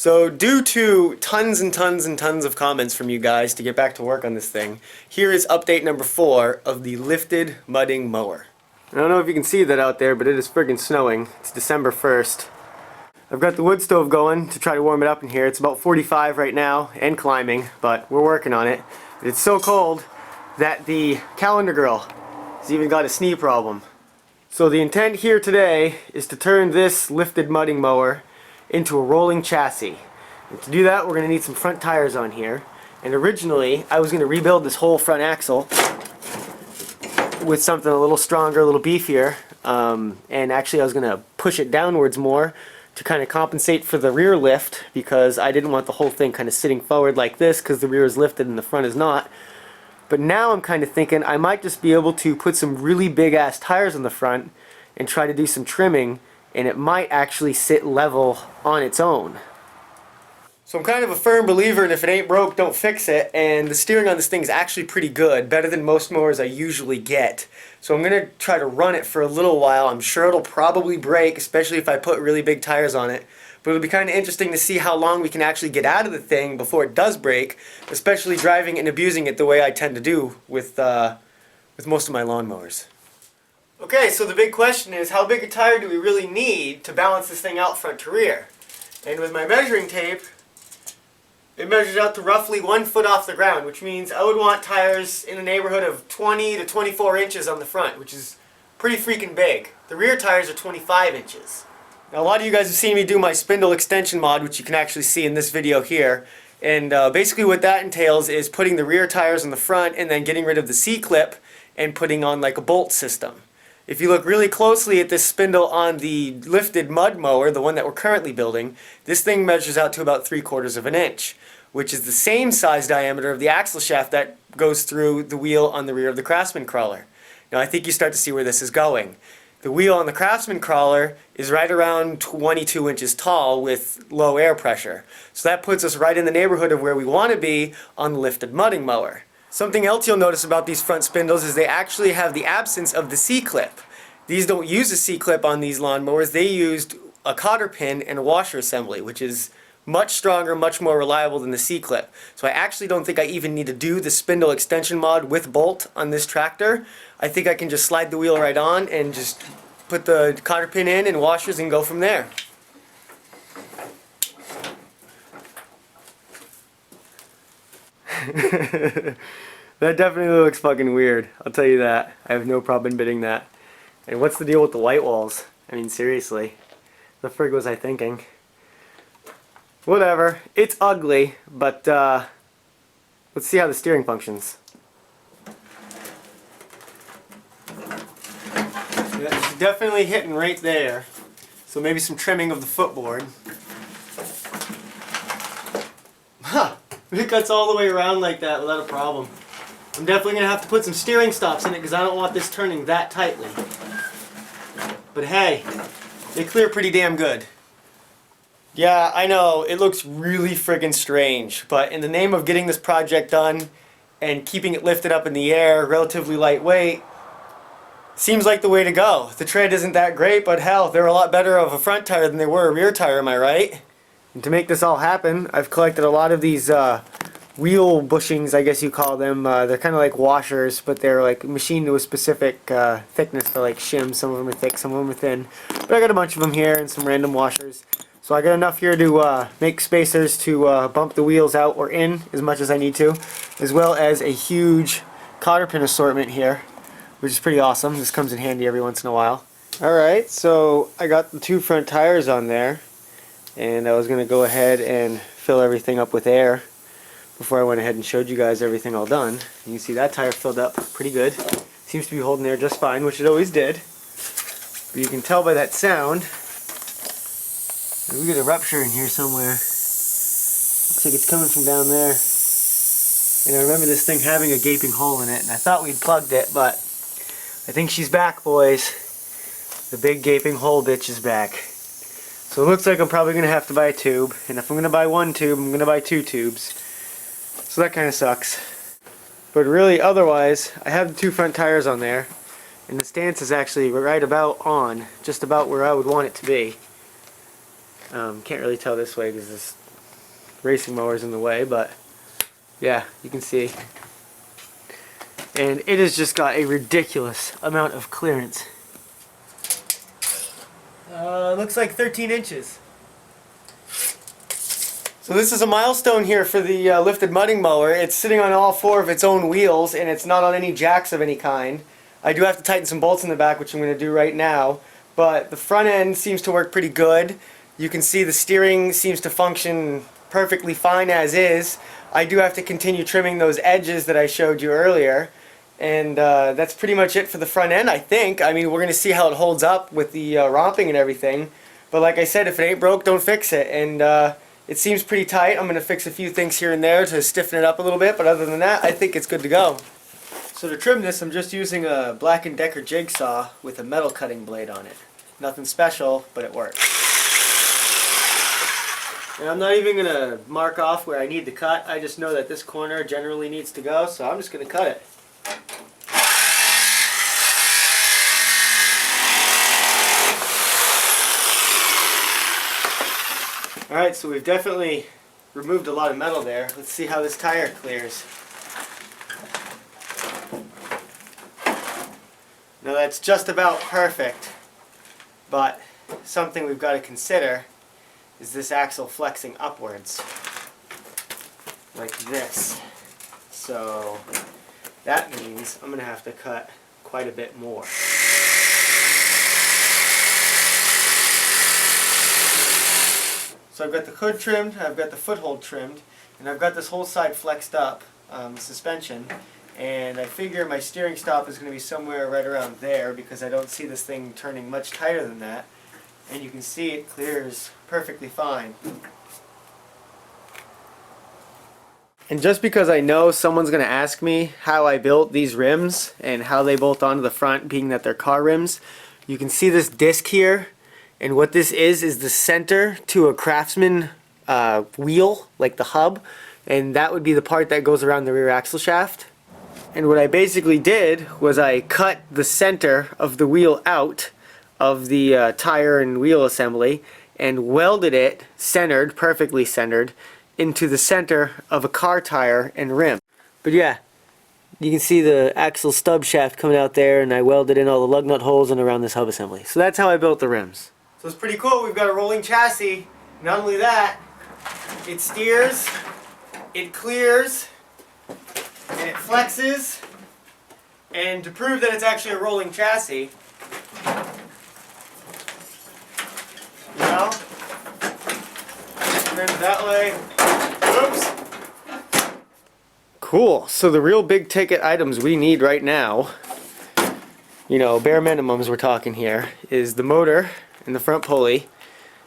So due to tons and tons and tons of comments from you guys to get back to work on this thing, here is update number 4 of the lifted mudding mower. I don't know if you can see that out there, but it is friggin' snowing. It's December 1st. I've got the wood stove going to try to warm it up in here. It's about 45 right now and climbing, but we're working on it. It's so cold that the calendar girl has even got a snee problem. So the intent here today is to turn this lifted mudding mower into a rolling chassis. And to do that, we're going to need some front tires on here. And originally, I was going to rebuild this whole front axle with something a little stronger, a little beefier. And actually, I was going to push it downwards more to kind of compensate for the rear lift, because I didn't want the whole thing kind of sitting forward like this because the rear is lifted and the front is not. But now I'm kind of thinking I might just be able to put some really big ass tires on the front and try to do some trimming, and it might actually sit level on its own. So I'm kind of a firm believer in if it ain't broke, don't fix it, and the steering on this thing is actually pretty good, better than most mowers I usually get. So I'm going to try to run it for a little while. I'm sure it'll probably break, especially if I put really big tires on it. But it'll be kind of interesting to see how long we can actually get out of the thing before it does break, especially driving it and abusing it the way I tend to do with most of my lawnmowers. Okay, so the big question is, how big a tire do we really need to balance this thing out front to rear? And with my measuring tape, it measures out to roughly 1 foot off the ground, which means I would want tires in the neighborhood of 20 to 24 inches on the front, which is pretty freaking big. The rear tires are 25 inches. Now, a lot of you guys have seen me do my spindle extension mod, which you can actually see in this video here. And basically what that entails is putting the rear tires on the front and then getting rid of the C-clip and putting on like a bolt system. If you look really closely at this spindle on the lifted mud mower, the one that we're currently building, this thing measures out to about 3/4 of an inch, which is the same size diameter of the axle shaft that goes through the wheel on the rear of the Craftsman crawler. Now I think you start to see where this is going. The wheel on the Craftsman crawler is right around 22 inches tall with low air pressure. So that puts us right in the neighborhood of where we want to be on the lifted mudding mower. Something else you'll notice about these front spindles is they actually have the absence of the C-clip. These don't use a C-clip on these lawnmowers. They used a cotter pin and a washer assembly, which is much stronger, much more reliable than the C-clip. So I actually don't think I even need to do the spindle extension mod with bolt on this tractor. I think I can just slide the wheel right on and just put the cotter pin in and washers and go from there. That definitely looks fucking weird, I'll tell you that. I have no problem admitting that. And what's the deal with the white walls? I mean, seriously. The frig was I thinking? Whatever. It's ugly, but let's see how the steering functions. Yeah, it's definitely hitting right there. So maybe some trimming of the footboard. Huh. It cuts all the way around like that without a problem. I'm definitely going to have to put some steering stops in it because I don't want this turning that tightly. But hey, they clear pretty damn good. Yeah, I know, it looks really friggin' strange, but in the name of getting this project done and keeping it lifted up in the air, relatively lightweight, seems like the way to go. The tread isn't that great, but hell, they're a lot better of a front tire than they were a rear tire, am I right? And to make this all happen, I've collected a lot of these wheel bushings, I guess you call them. They're kind of like washers, but they're like machined to a specific thickness. They're like shims. Some of them are thick, some of them are thin. But I got a bunch of them here and some random washers. So I got enough here to make spacers to bump the wheels out or in as much as I need to, as well as a huge cotter pin assortment here, which is pretty awesome. This comes in handy every once in a while. Alright, so I got the 2 front tires on there, and I was going to go ahead and fill everything up with air before I went ahead and showed you guys everything all done. You can see that tire filled up pretty good. Seems to be holding air just fine, which it always did. But you can tell by that sound, we got a rupture in here somewhere. Looks like it's coming from down there. And I remember this thing having a gaping hole in it, and I thought we'd plugged it, but I think she's back, boys. The big gaping hole bitch is back. So it looks like I'm probably going to have to buy a tube, and if I'm going to buy 1 tube, I'm going to buy 2 tubes. So that kind of sucks. But really, otherwise, I have the 2 front tires on there, and the stance is actually right about on, just about where I would want it to be. Can't really tell this way because this racing mower's in the way, but yeah, you can see. And it has just got a ridiculous amount of clearance. Looks like 13 inches. So this is a milestone here for the lifted mudding mower. It's sitting on all 4 of its own wheels, and it's not on any jacks of any kind. I do have to tighten some bolts in the back, which I'm going to do right now. But the front end seems to work pretty good. You can see the steering seems to function perfectly fine as is. I do have to continue trimming those edges that I showed you earlier. And that's pretty much it for the front end, I think. I mean, we're going to see how it holds up with the romping and everything. But like I said, if it ain't broke, don't fix it. And it seems pretty tight. I'm going to fix a few things here and there to stiffen it up a little bit. But other than that, I think it's good to go. So to trim this, I'm just using a Black & Decker jigsaw with a metal cutting blade on it. Nothing special, but it works. And I'm not even going to mark off where I need to cut. I just know that this corner generally needs to go, so I'm just going to cut it. Alright, so we've definitely removed a lot of metal there. Let's see how this tire clears. Now that's just about perfect, but something we've got to consider is this axle flexing upwards, like this. So that means I'm going to have to cut quite a bit more. So I've got the hood trimmed, I've got the foothold trimmed, and I've got this whole side flexed up, suspension, and I figure my steering stop is going to be somewhere right around there because I don't see this thing turning much tighter than that. And you can see it clears perfectly fine. And just because I know someone's going to ask me how I built these rims and how they bolt onto the front, being that they're car rims, you can see this disc here. And what this is the center to a Craftsman wheel, like the hub, and that would be the part that goes around the rear axle shaft. And what I basically did was I cut the center of the wheel out of the tire and wheel assembly and welded it centered, perfectly centered, into the center of a car tire and rim. But yeah, you can see the axle stub shaft coming out there, and I welded in all the lug nut holes and around this hub assembly. So that's how I built the rims. So it's pretty cool. We've got a rolling chassis. Not only that, it steers, it clears, and it flexes. And to prove that it's actually a rolling chassis, you know, turn it that way. Oops. Cool. So the real big ticket items we need right now, you know, bare minimums we're talking here, is the motor and the front pulley,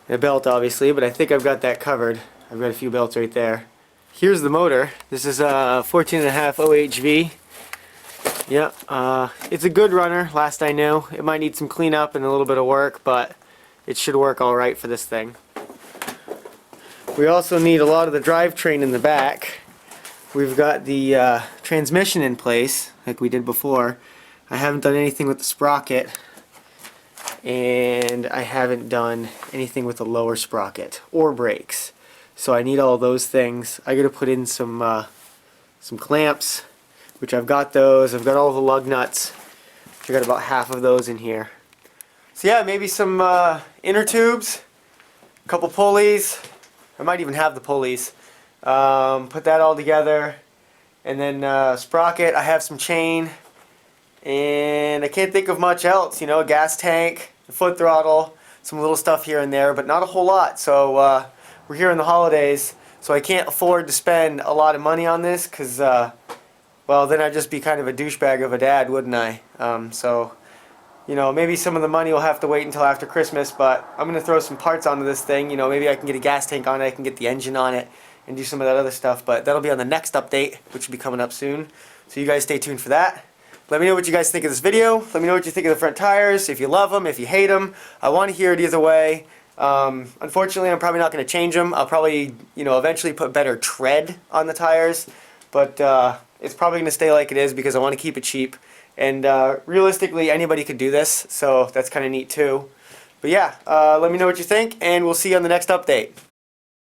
and a belt obviously, but I think I've got that covered. I've got a few belts right there. Here's the motor. This is a 14.5 OHV. Yeah, it's a good runner, last I knew. It might need some cleanup and a little bit of work, but it should work alright for this thing. We also need a lot of the drivetrain in the back. We've got the transmission in place, like we did before. I haven't done anything with the sprocket, and I haven't done anything with the lower sprocket or brakes. So I need all those things. I gotta put in some clamps, which I've got those. I've got all the lug nuts. I got about half of those in here. So yeah, maybe some inner tubes, a couple pulleys. I might even have the pulleys. Put that all together, and then sprocket. I have some chain, and I can't think of much else. You know, a gas tank, a foot throttle, some little stuff here and there, but not a whole lot. So we're here in the holidays, so I can't afford to spend a lot of money on this because, well, then I'd just be kind of a douchebag of a dad, wouldn't I? So, you know, maybe some of the money will have to wait until after Christmas, but I'm going to throw some parts onto this thing. You know, maybe I can get a gas tank on it, I can get the engine on it, and do some of that other stuff, but that'll be on the next update, which will be coming up soon. So you guys stay tuned for that. Let me know what you guys think of this video. Let me know what you think of the front tires, if you love them, if you hate them. I want to hear it either way. Unfortunately, I'm probably not going to change them. I'll probably, you know, eventually put better tread on the tires, but it's probably going to stay like it is because I want to keep it cheap. And realistically, anybody could do this, so that's kind of neat too. But yeah, let me know what you think, and we'll see you on the next update.